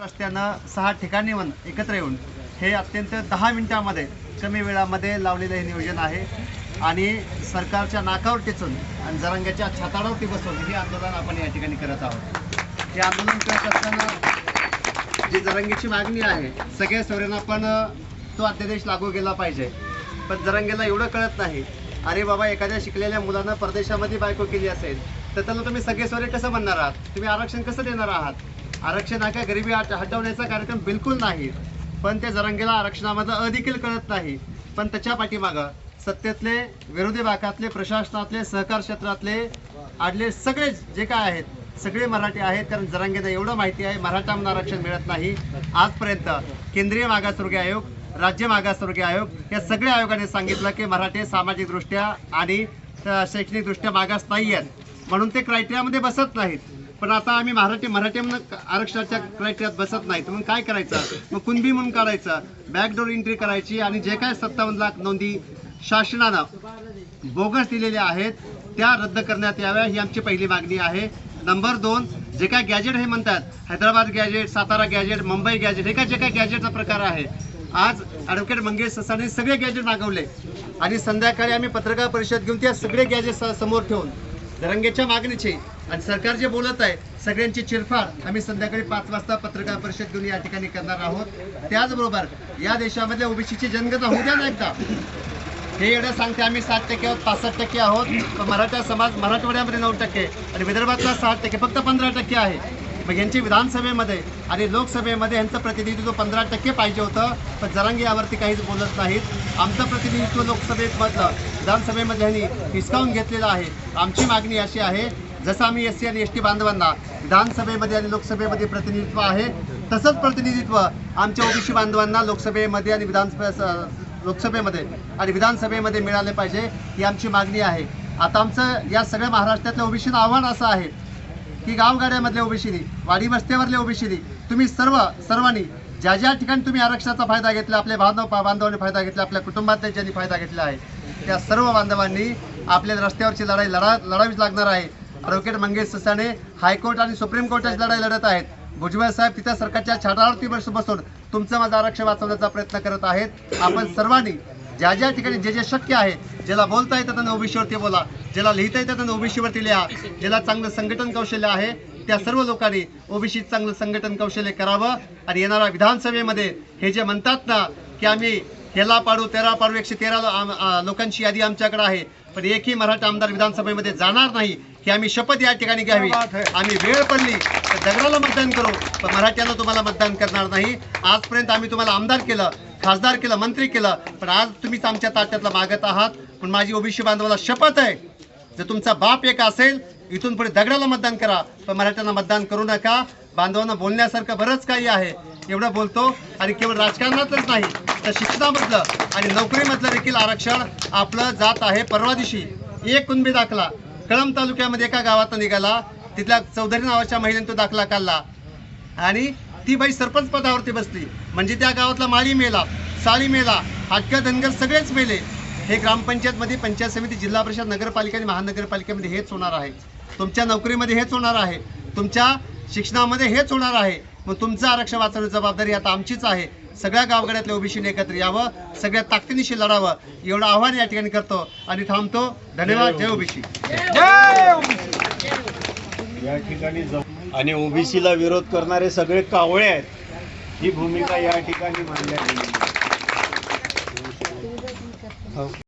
रस्त्यानं 6 ठिकाणी एकत्र येऊन हे अत्यंत 10 मिनिटांमध्ये कमी वेळामध्ये लावलेलं हे नियोजन आहे आणि सरकारच्या नाकावर टेचून आणि जरांग्याच्या छाताडावरती बसवून हे आंदोलन आपण या ठिकाणी करत आहोत। हे आंदोलन करत असताना जी जरांगेची मागणी आहे सगळ्या सोयऱ्यांना पण तो अध्यादेश लागू केला पाहिजे, पण जरांगेला एवढं कळत नाही। अरे बाबा, एखाद्या शिकलेल्या मुलांना परदेशामध्ये बायको केली असेल तर त्याला तुम्ही सगळे सोयरे कसं म्हणणार आहात? तुम्ही आरक्षण कसं देणार आहात? आरक्षण हा काय गरिबी हटवण्याचा कार्यक्रम बिलकुल नाही, पण त्या जरांगेला आरक्षणामध्ये अधिकल कळत नाही। पण त्याच्या पाठीमागं सत्तेतले, विरोधी भागातले, प्रशासनातले, सहकार क्षेत्रातले आडले सगळे जे काय आहेत सगळे मराठी आहेत, कारण जरांगेला एवढं माहिती आहे मराठ्यांना आरक्षण मिळत नाही। आजपर्यंत केंद्रीय मागासवर्गीय आयोग, राज्य मागासवर्गीय आयोग या सगळ्या आयोगाने सांगितलं की मराठी सामाजिकदृष्ट्या आणि शैक्षणिकदृष्ट्या मागास नाही आहेत, म्हणून ते क्रायटेरियामध्ये बसत नाहीत। पण आता आम्ही मराठी म्हणून आरक्षणाच्या क्रायटेरियात बसत नाहीत, मग काय करायचं? मग कुणबी म्हणून काढायचं, बॅकडोर एंट्री करायची आणि जे काय 57 लाख नोंदी शासनानं बोगस दिलेल्या आहेत त्या रद्द करण्यात याव्या, ही आमची पहिली मागणी आहे। नंबर 2, जे काय गॅजेट हे म्हणतात, Hyderabad gazette, Satara gazette, Mumbai gazette, हे काय जे काय गॅजेटचा प्रकार आहे, आज ॲडव्होकेट मंगेश ससाने सगळे गॅजेट मागवले आणि संध्याकाळी आम्ही पत्रकार परिषद घेऊन त्या सगळे गॅजेट समोर ठेवून जरांगेच्या मागणीची आणि सरकार जे बोलत आहे सगळ्यांची चिरफाड आम्ही संध्याकाळी 5 वाजता पत्रकार परिषद घेऊन या ठिकाणी करणार आहोत। त्याचबरोबर या देशामधल्या ओबीसीची जनगणना होऊ द्या ना एकदा। हे एवढं सांगते आम्ही 7% आहोत, 65% आहोत, पण मराठा समाज मराठवाड्यामध्ये 9% आणि विदर्भातला 60%, फक्त 15% आहे। मग यांची विधानसभेमध्ये आणि लोकसभेमध्ये यांचं प्रतिनिधित्व 15% पाहिजे होतं, पण जरांगे यावरती काहीच बोलत नाहीत। आमचं प्रतिनिधित्व लोकसभेमधलं विधानसभेमध्ये यांनी हिसकावून घेतलेलं आहे। आमची मागणी अशी आहे, जसं आम्ही SC आणि ST बांधवांना विधानसभेमध्ये आणि लोकसभेमध्ये प्रतिनिधित्व आहे, तसंच प्रतिनिधित्व आमच्या ओबीसी बांधवांना लोकसभेमध्ये आणि लोकसभेमध्ये आणि विधानसभेमध्ये मिळाले पाहिजे, ही आमची मागणी आहे। आता आमचं या सगळ्या महाराष्ट्रातल्या ओबीसीनं आव्हान असं आहे की गावगाड्यामधल्या ओबीसीनी, वाडी वस्त्यावरल्या ओबीसीनी, तुम्ही सर्वांनी ज्या ज्या ठिकाणी तुम्ही आरक्षणाचा फायदा घेतला, आपल्या बांधवांनी फायदा घेतला, आपल्या कुटुंबातल्या ज्यांनी फायदा घेतला आहे त्या सर्व बांधवांनी आपल्या रस्त्यावरची लढाई लढावीच लागणार आहे। ॲडव्होकेट मंगेश ससाने हायकोर्ट आणि सुप्रीम कोर्टाची लढाई लढत आहेत। भुजबळ साहेब तिथं सरकारच्या छातावरती बसून तुमचं माझं आरक्षण वाचवण्याचा प्रयत्न करत आहेत। आपण सर्वांनी ज्या ज्या ठिकाणी जे जे शक्य आहे, ज्याला बोलता येतं त्यांना ओबीसीवरती बोला, ज्याला लिहिता येतं त्यांना ओबीसीवरती लिहा, ज्याला चांगलं संघटन कौशल्य आहे त्या सर्व लोकांनी ओबीसी चांगलं संघटन कौशल्य करावं आणि येणाऱ्या विधानसभेमध्ये हे जे म्हणतात ना की आम्ही ह्याला पाडू त्याला पाडू, 113 लोकांची यादी आमच्याकडे आहे, पण एकही मराठा आमदार विधानसभेमध्ये जाणार नाही, ही आम्ही शपथ या ठिकाणी घ्यावी। आम्ही वेळ पडली तर दगडाला मतदान करू, पण मराठ्याला तुम्हाला मतदान करणार नाही। आजपर्यंत आम्ही तुम्हाला आमदार केलं, खासदार केलं, मंत्री केलं, पण आज तुम्हीच आमच्या ताट्यातला मागत आहात। पण माझी ओबीसी बांधवाला शपथ आहे, जर तुमचा बाप एक असेल इथून पुढे दगडाला मतदान करा, पण मराठ्यांना मतदान करू नका। बांधवांना बोलण्यासारखं बरंच काही आहे, एवढं बोलतो। आणि केवळ राजकारणातच नाही तर शिक्षणामधलं आणि नोकरीमधलं देखील आरक्षण आपलं जात आहे। परवा दिवशी एक कुणबी दाखला कळंब तालुक्यामध्ये एका गावात निघाला, तिथल्या चौधरी नावाच्या महिलेने तो दाखला काढला आणि ती बाई सरपंच पदावरती बसली, म्हणजे त्या गावातला माळी मेला, साळी मेला, हाटकर धनगर सगळेच मेले। हे ग्रामपंचायतमध्ये, पंचायत समिती, जिल्हा परिषद, नगरपालिका आणि महानगरपालिकेमध्ये हेच होणार आहे, तुमच्या नोकरीमध्ये हेच होणार आहे, तुमच्या शिक्षणामध्ये हेच होणार आहे। मग तुमचं आरक्षण वाचवण्याची जबाबदारी आता आमचीच आहे। सगळ्या गावगाड्यातल्या ओबीसीने एकत्र यावं, सगळ्या ताकदीनिशी लढावं, एवढं आव्हान या ठिकाणी करतो आणि थांबतो। धन्यवाद। जय ओबीसी। या ठिकाणी आणि ओबीसीला विरोध करणारे सगळे कावळे आहेत, ही भूमिका या ठिकाणी मांडण्यात येईल।